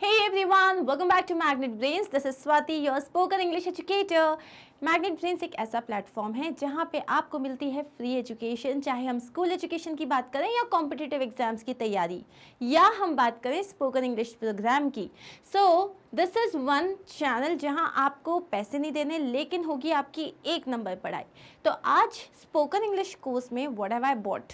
Hey everyone, welcome back to Magnet Brains. This is Swati, your spoken English educator. Magnet brains एक ऐसा platform है जहाँ पे आपको मिलती है फ्री एजुकेशन, चाहे हम स्कूल एजुकेशन की बात करें या कॉम्पिटिटिव एग्जाम्स की तैयारी या हम बात करें स्पोकन इंग्लिश प्रोग्राम की। So this is one channel जहाँ आपको पैसे नहीं देने लेकिन होगी आपकी एक नंबर पढ़ाई। तो आज स्पोकन इंग्लिश कोर्स में what have I bought,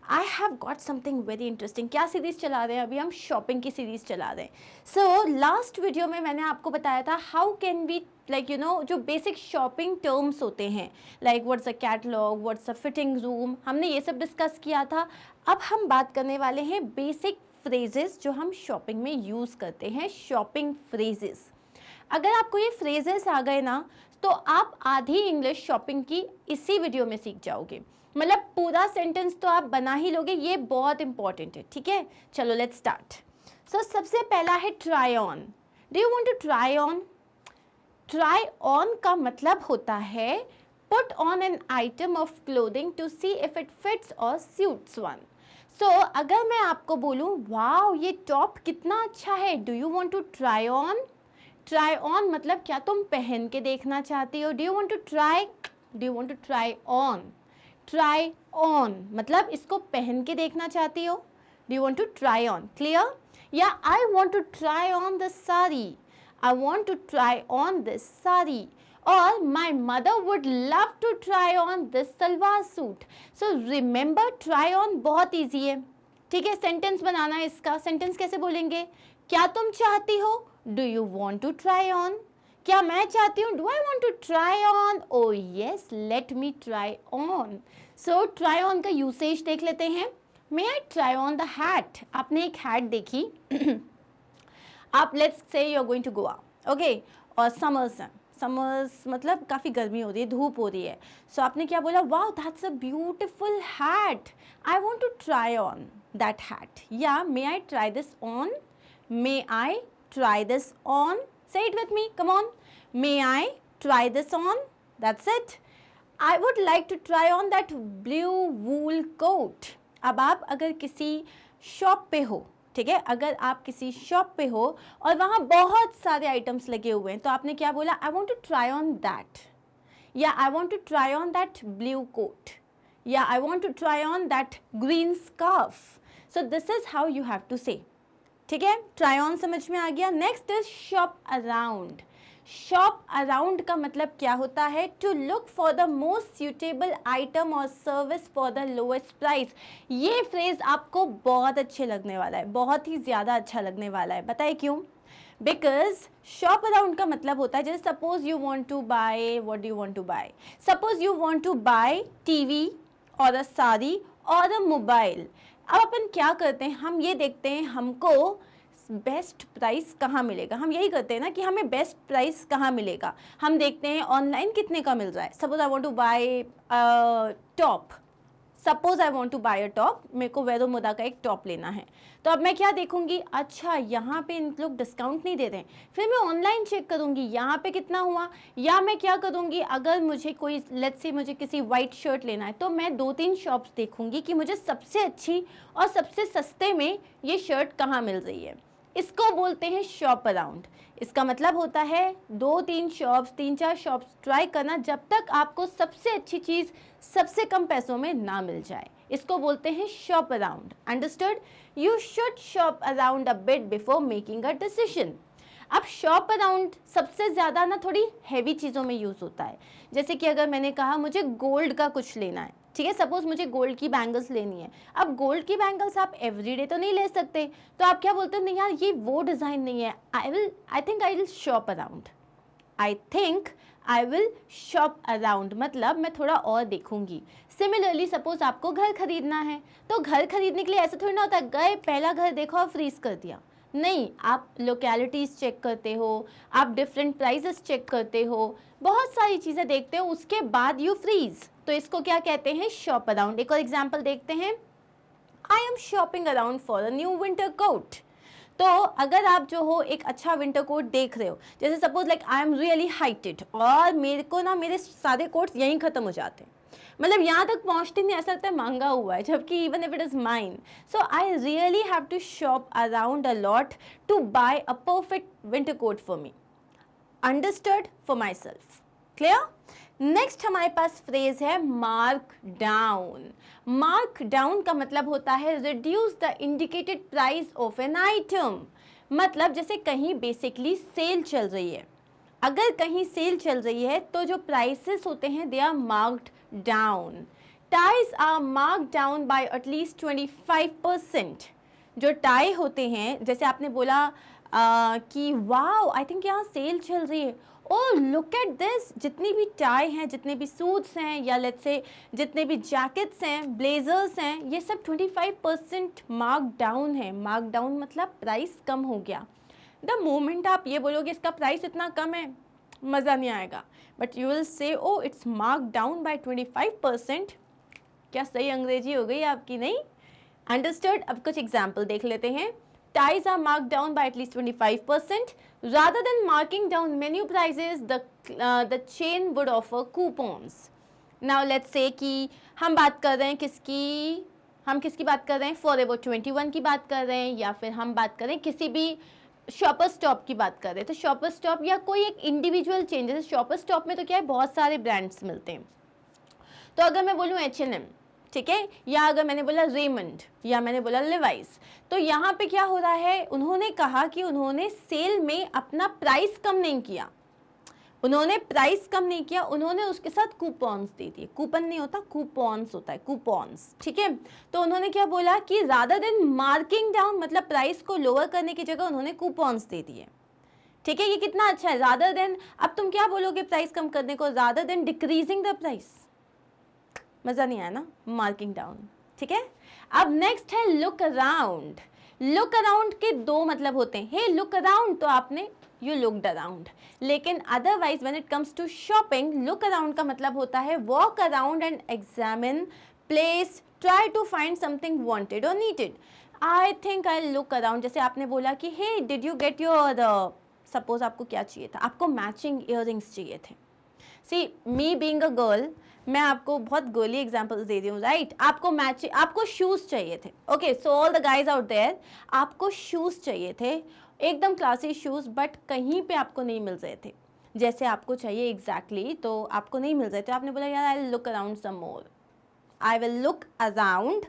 I have got something very interesting. क्या सीरीज़ चला रहे हैं अभी हम? शॉपिंग की सीरीज़ चला रहे हैं। सो लास्ट वीडियो में मैंने आपको बताया था हाउ कैन वी जो बेसिक शॉपिंग टर्म्स होते हैं, like what's a catalogue, what's a fitting room, हमने ये सब डिस्कस किया था। अब हम बात करने वाले हैं बेसिक फ्रेजेस जो हम शॉपिंग में यूज़ करते हैं, शॉपिंग फ्रेजेस। अगर आपको ये फ्रेजेस आ गए ना तो आप आधी इंग्लिश शॉपिंग की इसी वीडियो में सीख जाओगे। मतलब पूरा सेंटेंस तो आप बना ही लोगे, ये बहुत इंपॉर्टेंट है। ठीक है, चलो लेट्स स्टार्ट। सो सबसे पहला है try on. Do you want to try on? Try on का मतलब होता है put on an item of clothing to see if it fits और सूट्स वन। सो अगर मैं आपको बोलूँ वाओ ये टॉप कितना अच्छा है, do you want to try on? Try on मतलब क्या तुम पहन के देखना चाहती हो? Do you want to try? Do you want to try on? Try on मतलब इसको पहन के देखना चाहती हो? Do you want to try on? Clear? या I want to try on this sari, I want to try on this sari, or my mother would love to try on this salwar suit. So remember try on बहुत easy है। ठीक है, sentence बनाना है इसका। Sentence कैसे बोलेंगे? क्या तुम चाहती हो? Do you want to try on? क्या मैं चाहती हूँ? Do I want to try on? Oh yes, let me try on. So try on का यूसेज देख लेते हैं। May I try on the hat? आपने एक हैट देखी आप let's say you are going to Goa, okay, और समर्स मतलब काफ़ी गर्मी हो रही है, धूप हो रही है। सो आपने क्या बोला? Wow that's a beautiful hat, I want to try on that hat. या may I try this on? May I try this on? Say it with me, come on. May I try this on? That's it. I would like to try on that blue wool coat. अब आप अगर किसी shop पे हो, ठीक है, अगर आप किसी शॉप पे हो और वहाँ बहुत सारे आइटम्स लगे हुए हैं तो आपने क्या बोला? I want to try on that, या I want to try on that blue coat, या I want to try on that green scarf. So this is how you have to say. ठीक है, ट्राई ऑन समझ में आ गया। Next is shop around. Shop around का मतलब क्या होता है? To look for the most suitable item और service for the lowest price. ये फ्रेज आपको बहुत अच्छे लगने वाला है, बहुत ही ज़्यादा अच्छा लगने वाला है। बताइए क्यों? बिकॉज शॉप अराउंड का मतलब होता है जैसे suppose you want to buy, what do you want to buy? Suppose you want to buy TV और अ साड़ी और अ मोबाइल। अब अपन क्या करते हैं? हम ये देखते हैं हमको बेस्ट प्राइस कहाँ मिलेगा। हम यही करते हैं ना कि हमें बेस्ट प्राइस कहाँ मिलेगा। हम देखते हैं ऑनलाइन कितने का मिल रहा है। Suppose I want to buy top, suppose I want to buy a top, मेरे को वेरो मोदा का एक टॉप लेना है। तो अब मैं क्या देखूंगी? अच्छा यहाँ पे इन लोग डिस्काउंट नहीं दे रहे हैं, फिर मैं ऑनलाइन चेक करूंगी यहाँ पे कितना हुआ। या मैं क्या करूंगी, अगर मुझे कोई लेट्स से मुझे किसी वाइट शर्ट लेना है तो मैं 2-3 शॉप्स देखूंगी कि मुझे सबसे अच्छी और सबसे सस्ते में ये शर्ट कहाँ मिल रही है। इसको बोलते हैं शॉप अराउंड। इसका मतलब होता है 2-3 शॉप्स, 3-4 शॉप्स ट्राई करना जब तक आपको सबसे अच्छी चीज़ सबसे कम पैसों में ना मिल जाए। इसको बोलते हैं shop around. Understood? You should shop around a bit before making a decision. अब शॉप अराउंड सबसे ज़्यादा ना थोड़ी हैवी चीज़ों में यूज़ होता है। जैसे कि अगर मैंने कहा मुझे गोल्ड का कुछ लेना है, ठीक है, सपोज मुझे गोल्ड की बैंगल्स लेनी है। अब गोल्ड की बैंगल्स आप एवरीडे तो नहीं ले सकते, तो आप क्या बोलते हैं? नहीं यार ये वो डिज़ाइन नहीं है, आई think I will shop around. I think I will shop around मतलब मैं थोड़ा और देखूंगी। सिमिलरली सपोज आपको घर खरीदना है, तो घर खरीदने के लिए ऐसा थोड़ी ना होता है गए पहला घर देखो और फ्रीज कर दिया। नहीं, आप लोकेलिटीज़ चेक करते हो, आप डिफरेंट प्राइजेस चेक करते हो, बहुत सारी चीज़ें देखते हो, उसके बाद यू फ्रीज। तो इसको क्या कहते हैं? Shop around. एक और एग्जाम्पल देखते हैं। I am shopping around for a new winter coat. तो अगर आप जो हो एक अच्छा विंटर कोट देख रहे हो, जैसे suppose like I am really heighted और मेरे को ना मेरे सारे कोट्स यहीं ख़त्म हो जाते हैं, मतलब यहाँ तक पहुँचते नहीं, ऐसा लगता है महंगा हुआ है, जबकि even if it is mine. So I really have to shop around a lot to buy a perfect winter coat for me. Understood? For myself. Clear? Next हमारे पास फ्रेज है मार्क डाउन. मार्क डाउन का मतलब होता है reduce the indicated price of an item. मतलब जैसे कहीं बेसिकली सेल चल रही है, अगर कहीं सेल चल रही है तो जो प्राइसेस होते हैं they are marked down. Ties are marked down by at least 25%. जो टाई होते हैं, जैसे आपने बोला कि वाओ आई थिंक यहाँ सेल चल रही है, ओह लुक एट दिस, जितनी भी टाई हैं, जितने भी सूट्स हैं, या लेट्स से जितने भी जैकेट्स हैं, ब्लेजर्स हैं, ये सब 25% मार्क डाउन है. मार्क डाउन मतलब प्राइस कम हो गया. द मोमेंट आप ये बोलोगे इसका प्राइस इतना कम है, मज़ा नहीं आएगा, but you will say oh it's mark down by 25%. क्या सही अंग्रेजी हो गई आपकी? नहीं. अंडरस्टूड? अब कुछ एग्जाम्पल देख लेते हैं. Ties are marked down by at least 25%. Rather than marking down menu prices, the chain would offer coupons. Now let's say कि हम बात कर रहे हैं किसकी बात कर रहे हैं? Forever 21 की बात कर रहे हैं, या फिर हम बात कर रहे हैं किसी भी शॉपर स्टॉप की बात कर रहे हैं. तो शॉपर स्टॉप या कोई एक इंडिविजुअल चेंज, जैसे शॉपर स्टॉप में तो क्या है, बहुत सारे ब्रांड्स मिलते हैं. तो अगर मैं बोलूँ H&M, ठीक है, या अगर मैंने बोला रेमंड, या मैंने बोला लिवाइस, तो यहाँ पे क्या हो रहा है, उन्होंने कहा कि उन्होंने सेल में अपना प्राइस कम नहीं किया. उन्होंने प्राइस कम नहीं किया, उन्होंने उसके साथ कूपन्स दे दिए. कूपन नहीं होता, कूपन्स होता है, कूपन्स. ठीक है, तो उन्होंने क्या बोला कि रादर देन मार्किंग डाउन, मतलब प्राइस को लोअर करने की जगह उन्होंने कूपन्स दे दिए. ठीक है, ये कितना अच्छा है. रादर देन, अब तुम क्या बोलोगे प्राइस कम करने को? Rather than decreasing the price. मज़ा नहीं आया ना, मार्किंग डाउन. ठीक है, अब नेक्स्ट है लुक अराउंड. लुक अराउंड के दो मतलब होते हैं. हे लुक अराउंड, तो आपने यू लुकड अराउंड. लेकिन otherwise when it comes to shopping, look around का मतलब होता है walk around and examine place, try to find something wanted और needed. I think I look around. जैसे आपने बोला कि hey did you get your, suppose आपको क्या चाहिए था, आपको मैचिंग इयररिंग्स चाहिए थे. सी मी बीइंग अ गर्ल, मैं आपको बहुत गोली एग्जांपल्स दे रही हूँ, राइट. आपको शूज़ चाहिए थे. Okay, so all the guys out there, आपको शूज़ चाहिए थे, एकदम क्लासी शूज़, बट कहीं पे आपको नहीं मिल रहे थे जैसे आपको चाहिए एग्जैक्टली, तो आपको नहीं मिल रहे थे. आपने बोला यार I will look around some more. I will look around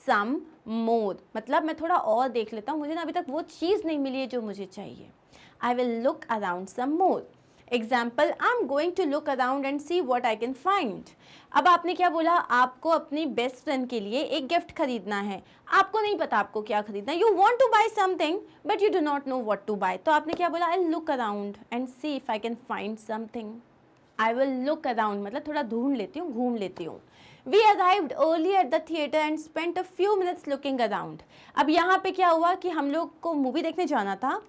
some more मतलब मैं थोड़ा और देख लेता हूँ, मुझे ना अभी तक वो चीज़ नहीं मिली है जो मुझे चाहिए. I will look around some more. Example, I am going to look around and see what I can find. अब आपने क्या बोला, आपको अपनी बेस्ट फ्रेंड के लिए एक गिफ्ट खरीदना है, आपको नहीं पता आपको क्या खरीदना है. You want to buy something but you do not know what to buy. तो आपने क्या बोला, I look around and see if I can find something. I will look around मतलब थोड़ा ढूंढ लेती हूँ, घूम लेती हूँ. We arrived early at the theater and spent a few minutes looking around. अब यहाँ पे क्या हुआ कि हम लोग को मूवी देखने जाना था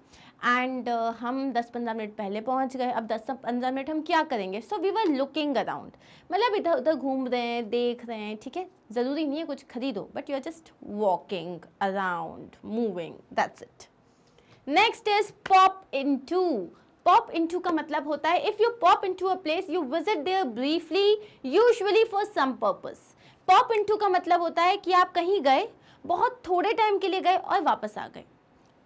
एंड हम 10-15 मिनट पहले पहुँच गए. अब 10-15 मिनट हम क्या करेंगे, so we were looking around मतलब इधर उधर घूम रहे हैं, देख रहे हैं. ठीक है, ज़रूरी नहीं है कुछ खरीदो, but you are just walking around, moving, that's it. Next is pop into. Pop into का मतलब होता है if you pop into a place you visit there briefly usually for some purpose. Pop into का मतलब होता है कि आप कहीं गए, बहुत थोड़े टाइम के लिए गए और वापस आ गए.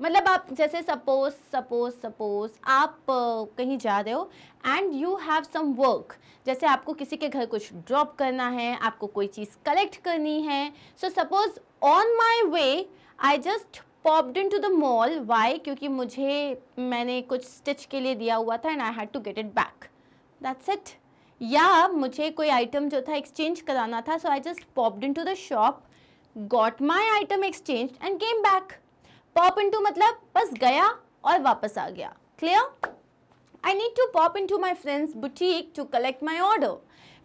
मतलब आप जैसे सपोज आप कहीं जा रहे हो and you have some work, जैसे आपको किसी के घर कुछ ड्रॉप करना है, आपको कोई चीज़ कलेक्ट करनी है. So suppose on my way I just popped in to the mall. Why? क्योंकि मैंने कुछ स्टिच के लिए दिया हुआ था and I had to get it back. That's it. या मुझे कोई आइटम जो था एक्सचेंज कराना था, so I just popped in to the shop, got my item exchange and came back. Pop into मतलब बस गया और वापस आ गया. Clear? I need to pop into my friend's boutique to collect my order.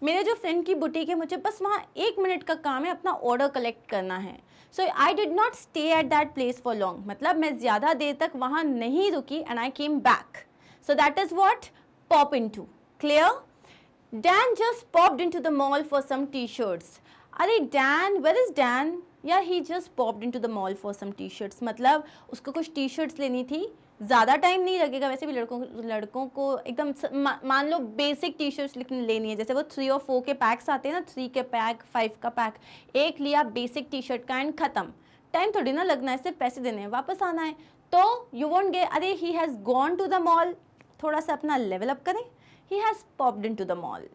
मेरे जो फ्रेंड की बुटीक है, मुझे बस वहाँ 1 मिनट का काम है, अपना ऑर्डर कलेक्ट करना है. So I did not stay at that place for long मतलब मैं ज़्यादा देर तक वहाँ नहीं रुकी and I came back. So that is what pop into. Clear? Dan just popped into the mall for some T shirts. अरे Dan, where is Dan? या he just popped into the mall for some T shirts मतलब उसको कुछ T shirts लेनी थी ज़्यादा time नहीं लगेगा, वैसे भी लड़कों को एकदम मान लो बेसिक टी शर्ट्स लेनी है, जैसे वो 3 और 4 के पैक्स आते हैं ना, 3 के पैक, 5 का पैक, एक लिया बेसिक टी शर्ट का एंड ख़त्म। टाइम थोड़ी ना लगना है, सिर्फ पैसे देने हैं, वापस आना है। तो यू वोंट गेट, अरे he has gone to the mall, थोड़ा सा अपना लेवल अप करें, he has popped in to the mall,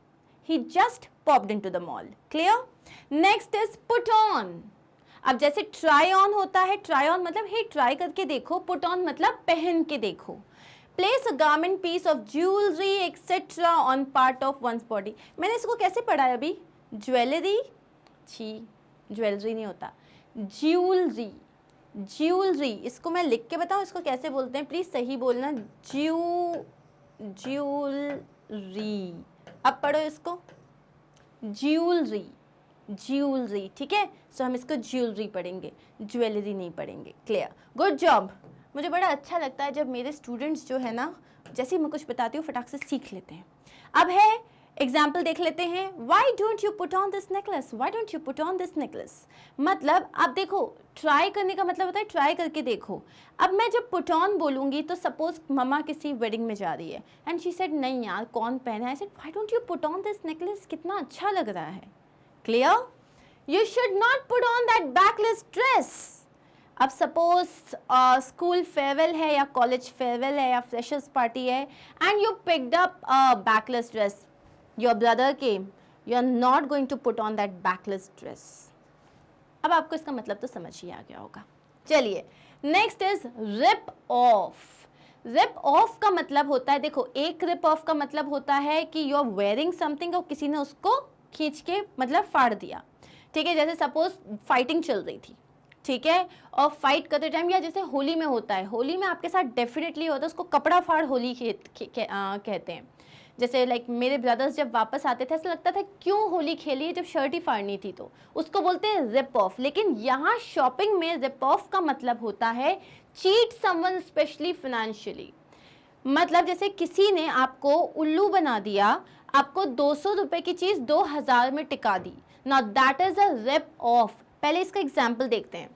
he just popped in to the mall. Clear? Next is put on. अब जैसे ट्राई ऑन होता है, try on मतलब हे try करके देखो, पुट ऑन मतलब पहन के देखो। Place a garment, piece of jewellery etcetera on part of one's body. मैंने इसको कैसे पढ़ा है अभी? ज्वेलरी, छी ज्वेलरी नहीं होता, ज्वेलरी, ज्वेलरी। इसको मैं लिख के बताऊँ इसको कैसे बोलते हैं, प्लीज सही बोलना, ज्वेलरी। अब पढ़ो इसको, ज्वेलरी, ज्वेलरी, ठीक है। सो हम इसको ज्वेलरी पढ़ेंगे, ज्वेलरी नहीं पढ़ेंगे। क्लियर? Good job. मुझे बड़ा अच्छा लगता है जब मेरे स्टूडेंट्स जो है ना, जैसे ही मैं कुछ बताती हूँ फटाक से सीख लेते हैं। अब है एग्जाम्पल देख लेते हैं। Why don't you put on this necklace, why don't you put on this necklace. मतलब आप देखो, ट्राई करने का मतलब होता है ट्राई करके देखो। अब मैं जब पुट ऑन बोलूँगी तो सपोज मम्मा किसी वेडिंग में जा रही है एंड शी सेड नहीं यार कौन पहना है, I said why don't you put on this necklace, कितना अच्छा लग रहा है। Clear? You should not put on that backless dress. अब सपोज स्कूल फेयरवेल है या कॉलेज फेयरवेल है या फ्रेशर्स पार्टी है and you picked up backless dress, your brother came, you are not going to put on that backless dress. अब आपको इसका मतलब तो समझ ही आ गया होगा। चलिए next is rip off. Rip off का मतलब होता है, देखो एक रिप ऑफ का मतलब होता है कि यू आर वेयरिंग समथिंग और किसी ने उसको खींच के मतलब फाड़ दिया, ठीक है। जैसे सपोज फाइटिंग चल रही थी, ठीक है, और फाइट करते टाइम, या जैसे होली में होता है, होली में आपके साथ डेफिनेटली होता है, उसको कपड़ा फाड़ होली कहते हैं। जैसे लाइक मेरे ब्रदर्स जब वापस आते थे ऐसा लगता था क्यों होली खेली जब शर्ट ही फाड़नी थी, तो उसको बोलते हैं रिप ऑफ। लेकिन यहाँ शॉपिंग में रिप ऑफ का मतलब होता है चीट समवन स्पेशली फाइनेंशियली। मतलब जैसे किसी ने आपको उल्लू बना दिया, आपको 200 रुपए की चीज 2000 में टिका दी, now that is a rip off. पहले इसका एग्जाम्पल देखते हैं।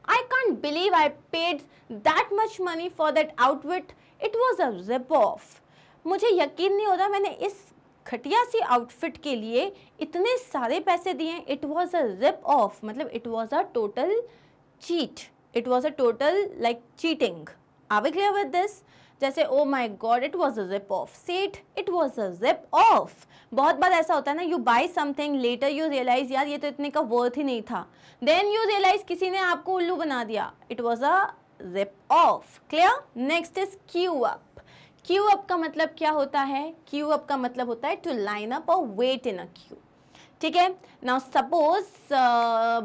I can't believe I paid that much money for that outfit, it was a rip off. मुझे यकीन नहीं होता मैंने इस घटिया सी आउटफिट के लिए इतने सारे पैसे दिए, it was a rip off. मतलब it was a total cheat, it was a total like cheating. Are we clear with this? जैसे oh my god it was a rip off, said it was a rip off. बहुत बार ऐसा होता है ना, you buy something, later you realise यार ये तो इतने का वर्थ ही नहीं था, देन यू रियलाइज किसी ने आपको उल्लू बना दिया, it was a rip of. Clear? Next is Q up. Q up का मतलब क्या होता है? क्यू अप का मतलब होता है टू लाइन अप और वेट इन अ क्यू, ठीक है। नाउ सपोज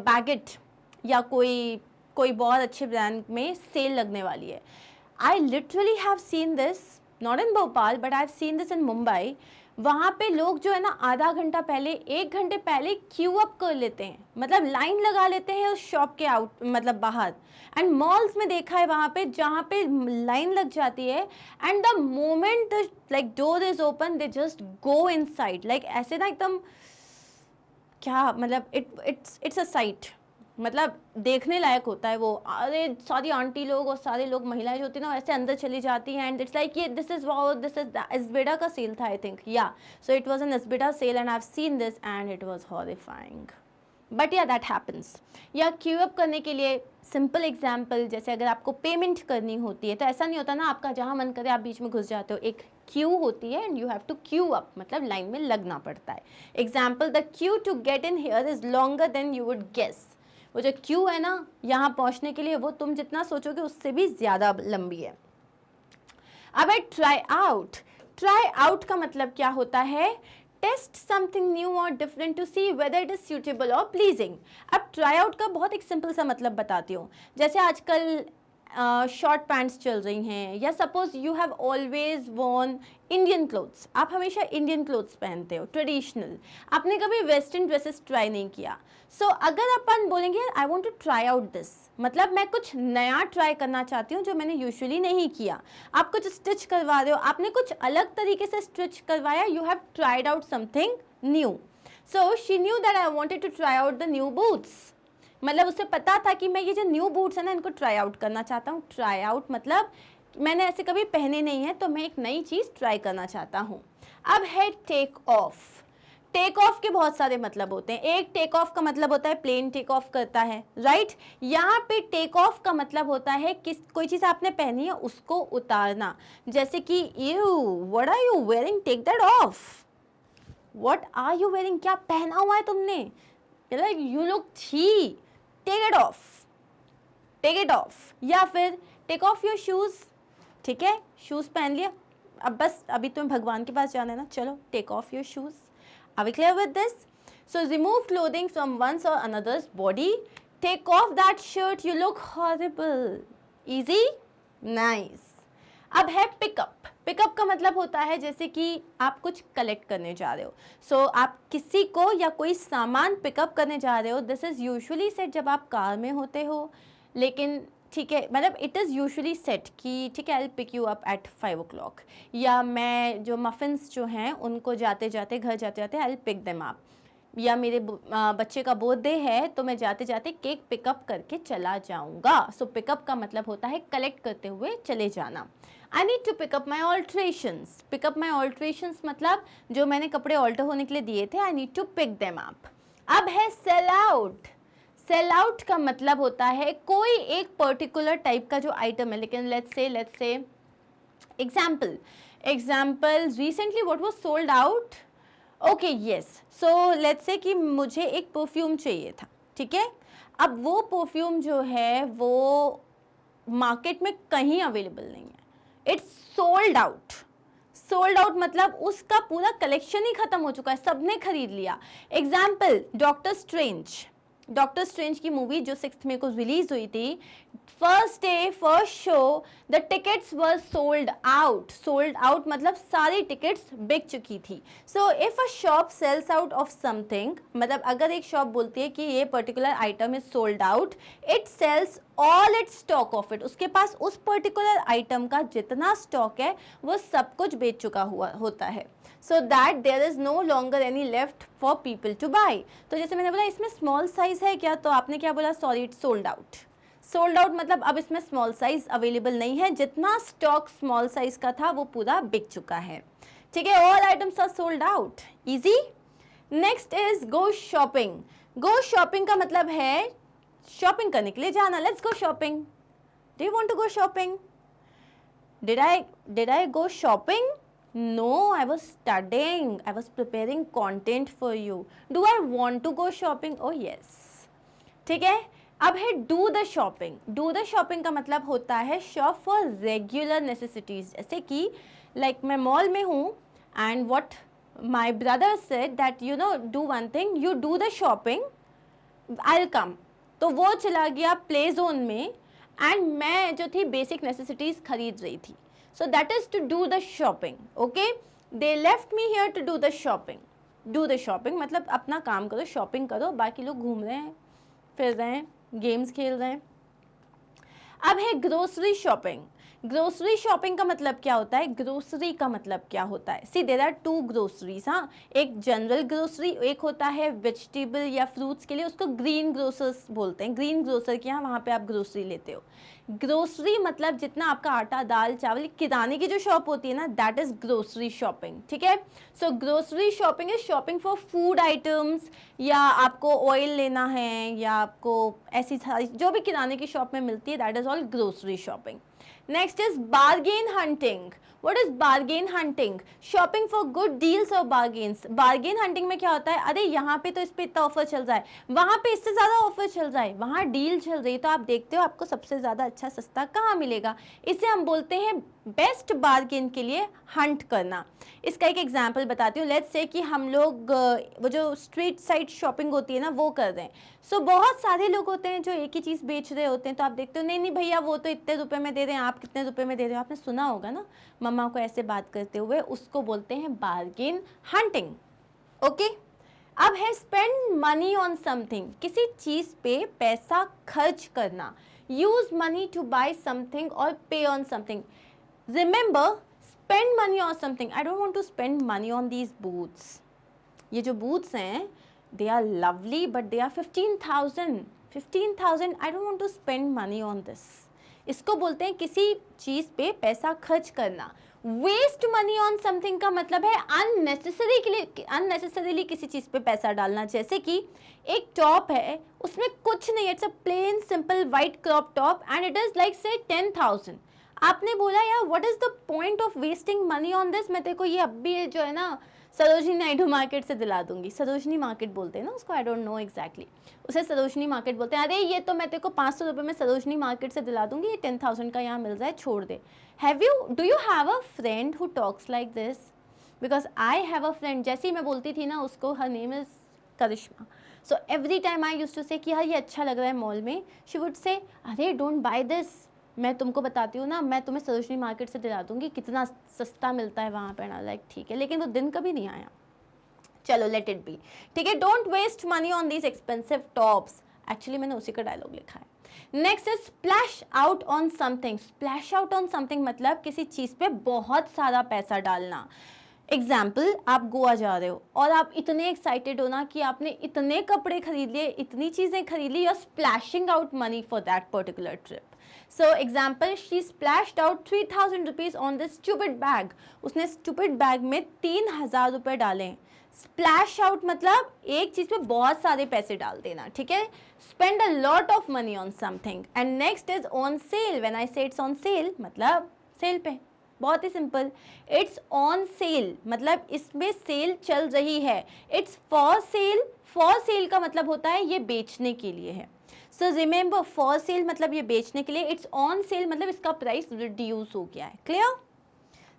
बैगेट या कोई बहुत अच्छे ब्रांड में सेल लगने वाली है। I literally have seen this, not in Bhopal, but I've seen this in Mumbai. वहाँ पे लोग जो है ना आधा घंटा पहले, 1 घंटे पहले क्यू अप कर लेते हैं, मतलब लाइन लगा लेते हैं उस शॉप के आउट मतलब बाहर। एंड मॉल्स में देखा है वहाँ पे जहाँ पे लाइन लग जाती है and the moment the like door is open they just go inside, like ऐसे ना एकदम क्या मतलब इट्स अ साइट, मतलब देखने लायक होता है वो। अरे सारी आंटी लोग और सारे लोग महिलाएं जो होती है ना ऐसे अंदर चली जाती हैं एंड इट्स लाइक ये this is wow, this is Esbeda का सेल था आई थिंक, या so it was an Esbeda sale and I have seen this and it was horrifying, but yeah that happens. या क्यू अप करने के लिए simple example, जैसे अगर आपको पेमेंट करनी होती है तो ऐसा नहीं होता ना आपका जहाँ मन करे आप बीच में घुस जाते हो, एक क्यू होती है and you have to queue up, मतलब लाइन में लगना पड़ता है। Example, the queue to get in here is longer than you would guess. वो जो क्यू है ना यहाँ पहुँचने के लिए, वो तुम जितना सोचोगे उससे भी ज़्यादा लंबी है। अब है ट्राई आउट। ट्राई आउट का मतलब क्या होता है? टेस्ट समथिंग न्यू और different to see whether it is suitable और प्लीजिंग। अब ट्राई आउट का बहुत एक सिंपल सा मतलब बताती हूँ। जैसे आजकल शॉर्ट पैंट्स चल रही हैं, या suppose you have always worn Indian clothes, आप हमेशा इंडियन क्लोथ्स पहनते हो ट्रेडिशनल, आपने कभी वेस्टर्न ड्रेसेस ट्राई नहीं किया। सो अगर अपन बोलेंगे I want to try out this, मतलब मैं कुछ नया ट्राई करना चाहती हूँ जो मैंने यूजुअली नहीं किया। आप कुछ स्टिच करवा रहे हो, आपने कुछ अलग तरीके से स्टिच करवाया, you have tried out something new. So she knew that I wanted to try out the new boots, मतलब उसे पता था कि मैं ये जो न्यू बूट्स है ना इनको ट्राई आउट करना चाहता हूँ। ट्राई आउट मतलब मैंने ऐसे कभी पहने नहीं है, तो मैं एक नई चीज़ ट्राई करना चाहता हूँ। अब है टेक ऑफ। टेक ऑफ के बहुत सारे मतलब होते हैं। एक टेक ऑफ का मतलब होता है प्लेन टेक ऑफ करता है, राइट। यहाँ पे टेक ऑफ का मतलब होता है कोई चीज़ आपने पहनी है उसको उतारना, जैसे कि you what are you wearing, take that off. What are you wearing, क्या पहना हुआ है तुमने, यू लुक छी, take it off, take it off. या फिर टेक ऑफ योर शूज़, ठीक है, शूज़ पहन लिया, अब बस अभी तुम्हें भगवान के पास जाना है ना, चलो take off your shoes. Are we clear with this? So remove clothing from one's or another's body. Take off that shirt, you look horrible. Easy? Nice. अब है पिकअप। पिकअप का मतलब होता है जैसे कि आप कुछ कलेक्ट करने जा रहे हो। सो आप किसी को या कोई सामान पिकअप करने जा रहे हो। दिस इज़ यूजुअली सेट जब आप कार में होते हो, लेकिन ठीक है, मतलब इट इज़ यूजुअली सेट कि ठीक है I will pick you up at 5 o'clock, या मैं जो मफिन्स जो हैं उनको जाते जाते घर जाते जाते I will pick them up, या मेरे बच्चे का बर्थडे है तो मैं जाते जाते केक पिकअप करके चला जाऊंगा। सो पिकअप का मतलब होता है कलेक्ट करते हुए चले जाना। I need to pick up my alterations. Pick up my alterations मतलब जो मैंने कपड़े ऑल्टर होने के लिए दिए थे, I need to pick them up. अब है सेल आउट। सेल आउट का मतलब होता है कोई एक पर्टिकुलर टाइप का जो आइटम है, लेकिन let's say example recently what was sold out, okay yes, so let's say कि मुझे एक परफ्यूम चाहिए था, ठीक है। अब वो परफ्यूम जो है वो मार्केट में कहीं अवेलेबल नहीं है, it's sold out. Sold out मतलब उसका पूरा कलेक्शन ही खत्म हो चुका है, सबने खरीद लिया। एग्जाम्पल डॉक्टर स्ट्रेंज की मूवी जो 6 मई को रिलीज हुई थी, first day first show the tickets were sold out. Sold out मतलब सारी टिकट्स बिक चुकी थी। So if a shop sells out of something, मतलब अगर एक शॉप बोलती है कि ये particular item is sold out, it sells all its stock of it. उसके पास उस पर्टिकुलर आइटम का जितना स्टॉक है वो सब कुछ बेच चुका हुआ होता है, so that there is no longer any left for people to buy। तो जैसे मैंने बोला इसमें स्मॉल साइज है क्या, तो आपने क्या बोला, sorry it's sold out. Sold out मतलब अब इसमें स्मॉल साइज अवेलेबल नहीं है, जितना स्टॉक स्मॉल साइज का था वो पूरा बिक चुका है, ठीक है। All items are sold out, easy. Next is go shopping. Go shopping का मतलब है शॉपिंग करने के लिए जाना। Let's go shopping. Do you want to go shopping? Did I go shopping? No, I was studying. I was preparing content for you. Do I want to go shopping? Oh yes. ठीक है। अब है do the shopping. Do the shopping का मतलब होता है shop for regular necessities। जैसे कि like मैं मॉल में हूँ and what my brother said that you know do one thing, you do the shopping, I'll come। तो वो चला गया प्ले जोन में and मैं जो थी बेसिक नेसेसिटीज़ खरीद रही थी। So that is to do the shopping, okay? They left me here to do the shopping. Do the shopping मतलब अपना काम करो, शॉपिंग करो, बाकी लोग घूम रहे हैं, फिर रहे हैं, गेम्स खेल रहे हैं। अब है ग्रोसरी शॉपिंग। ग्रोसरी शॉपिंग का मतलब क्या होता है, ग्रोसरी का मतलब क्या होता है, सी देयर आर 2 ग्रोसरीज। हाँ, एक जनरल ग्रोसरी, एक होता है वेजिटेबल या फ्रूट्स के लिए, उसको ग्रीन ग्रोसर्स बोलते हैं। ग्रीन ग्रोसर के यहाँ वहाँ पे आप ग्रोसरी लेते हो। ग्रोसरी मतलब जितना आपका आटा दाल चावल किराने की जो शॉप होती है ना, दैट इज ग्रोसरी शॉपिंग, ठीक है। So grocery shopping is shopping for food items, या आपको ऑयल लेना है, या आपको ऐसी सारी जो भी किराने की शॉप में मिलती है, that is all grocery shopping. Next is bargain hunting. What is bargain hunting? Shopping for good deals और bargains। bargain hunting में क्या होता है, अरे यहाँ पे तो इस पे इतना ऑफर चल रहा है, वहाँ पे इससे ज़्यादा ऑफर चल रहा है, वहाँ डील चल रही है, तो आप देखते हो आपको सबसे ज़्यादा अच्छा सस्ता कहाँ मिलेगा। इसे हम बोलते हैं बेस्ट बार्गेन के लिए हंट करना। इसका एक एग्जाम्पल बताती हूँ। लेट्स से कि हम लोग वो जो स्ट्रीट साइड शॉपिंग होती है ना वो कर रहे हैं। सो बहुत सारे लोग होते हैं जो एक ही चीज़ बेच रहे होते हैं, तो आप देखते हो नहीं नहीं भैया वो तो इतने रुपए में दे रहे हैं, आप कितने रुपए में दे रहे हो। आपने सुना होगा ना मम्मा को ऐसे बात करते हुए, उसको बोलते हैं बार्गेन हंटिंग, ओके। अब है स्पेंड मनी ऑन समथिंग, किसी चीज़ पे पैसा खर्च करना। Use money to buy something और pay on something. Remember, spend money on something. I don't want to spend money on these boots. ये जो boots हैं, they are lovely, but they are 15,000. 15,000. I don't want to spend money on this. इसको बोलते हैं किसी चीज़ पे पैसा खर्च करना। वेस्ट मनी ऑन समथिंग का मतलब है अननेसेसरीली किसी चीज़ पे पैसा डालना। जैसे कि एक टॉप है, उसमें कुछ नहीं है, it's a plain simple white crop top and it is like से 10,000। आपने बोला यार what is the point of wasting money on this, मैं तेरे को ये अब भी जो है ना सरोजनी नायडू मार्केट से दिला दूंगी। सरोजनी मार्केट बोलते हैं ना उसको, आई डोंट नो एग्जैक्टली, उसे सरोजनी मार्केट बोलते हैं। अरे ये तो मैं तेरे को 500 रुपये में सरोजनी मार्केट से दिला दूंगी, ये 10,000 का यहाँ मिल रहा है, छोड़ दे। Do you have a friend who talks like this? Because I have a friend, जैसे ही मैं बोलती थी ना उसको, her name is Karishma. So every time I use to say कि यार ये अच्छा लग रहा है मॉल में, शी वुड से अरे डोंट बाय दिस, मैं तुमको बताती हूँ ना, मैं तुम्हें सरोजनी मार्केट से दिला दूंगी, कितना सस्ता मिलता है वहाँ पर ना। लाइक ठीक है, लेकिन वो दिन कभी नहीं आया। चलो लेट इट बी, ठीक है। Don't waste money on these expensive tops. Actually मैंने उसी का डायलॉग लिखा है। Next is splash out on something. Splash out on something मतलब किसी चीज़ पे बहुत सारा पैसा डालना। एग्जाम्पल, आप गोवा जा रहे हो और आप इतने एक्साइटेड हो ना कि आपने इतने कपड़े खरीद लिए, इतनी चीज़ें खरीद ली, you are splashing out money for that particular trip. So example, she splashed out 3,000 rupees on this stupid bag. उसने स्टूपिड बैग में 3,000 रुपये डाले। स्प्लैश आउट मतलब एक चीज़ पे बहुत सारे पैसे डाल देना, ठीक है। Spend a lot of money on something. And next is on sale. When I से इट्स ऑन सेल मतलब सेल पे, बहुत ही सिंपल। इट्स ऑन सेल मतलब इसमें सेल चल रही है। It's for sale, for sale का मतलब होता है ये बेचने के लिए है। सो रिमेंबर, फॉर सेल मतलब ये बेचने के लिए, इट्स ऑन सेल मतलब इसका प्राइस रिड्यूस हो गया है। Clear?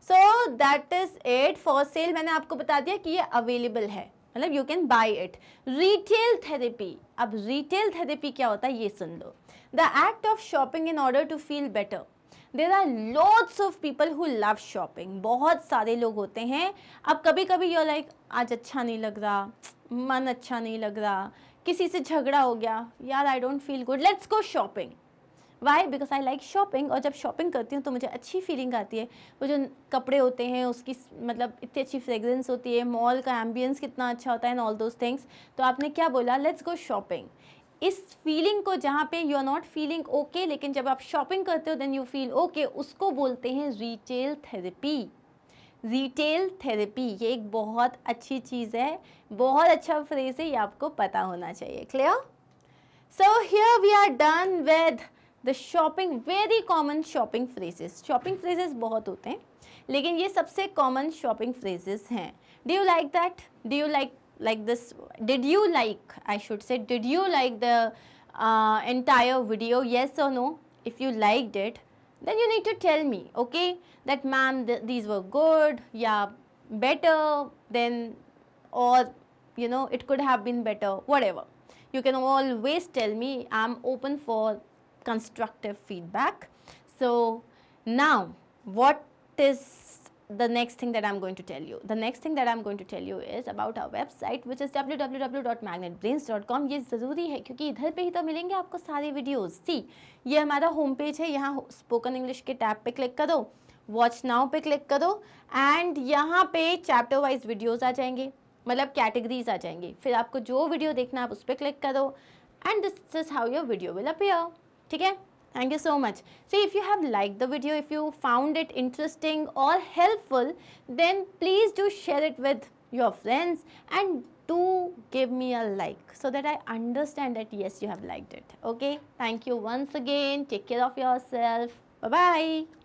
So that is it. For sale मैंने आपको बता दिया कि ये अवेलेबल है, मतलब you can buy it. Retail therapy, अब रिटेल थेरेपी क्या होता है ये सुन लो। The act of shopping in order to feel better. There are lots of people who love shopping. बहुत सारे लोग होते हैं। अब कभी कभी यूर लाइक आज अच्छा नहीं लग रहा, मन अच्छा नहीं लग रहा, किसी से झगड़ा हो गया, यार I don't feel good, let's go shopping. Why? Because I like shopping. और जब शॉपिंग करती हूँ तो मुझे अच्छी फीलिंग आती है। वो जो कपड़े होते हैं उसकी मतलब इतनी अच्छी फ्रेगरेंस होती है, मॉल का एम्बियंस कितना अच्छा होता है एंड ऑल दोज थिंग्स। तो आपने क्या बोला, लेट्स गो शॉपिंग। इस फीलिंग को जहाँ पे you are not feeling okay लेकिन जब आप शॉपिंग करते हो देन यू फील ओके, उसको बोलते हैं रिटेल थेरेपी। रिटेल थेरेपी ये एक बहुत अच्छी चीज़ है, बहुत अच्छा फ्रेज है, ये आपको पता होना चाहिए। Clear? So here we are done with the shopping, very common shopping phrases. Shopping phrases बहुत होते हैं लेकिन ये सबसे कॉमन शॉपिंग फ्रेजेस हैं। Do you like that? Do you like this? Did you like, I should say, did you like the entire video? Yes or no? If you liked it then you need to tell me, okay, that ma'am these were good, yeah, better than, or you know it could have been better, whatever. You can always tell me. I'm open for constructive feedback. So now what is the next thing that I'm going to tell you? The next thing that I'm going to tell you is about our website which is www.magnetbrains.com. ये ज़रूरी है क्योंकि इधर पे ही तो मिलेंगे आपको सारे वीडियोस। सी, ये हमारा होम पेज है, यहाँ स्पोकन इंग्लिश के टैब पे क्लिक करो, वॉच नाउ पे क्लिक करो एंड यहाँ पे चैप्टर वाइज वीडियोस आ जाएंगे, मतलब कैटेगरीज आ जाएंगी। फिर आपको जो वीडियो देखना है आप उस पर क्लिक करो and this is how your video will appear. ठीक है? Thank you so much. See, if you have liked the video, if you found it interesting or helpful, then please do share it with your friends and do give me a like so that I understand that yes, you have liked it. Okay? Thank you once again. Take care of yourself. Bye-bye.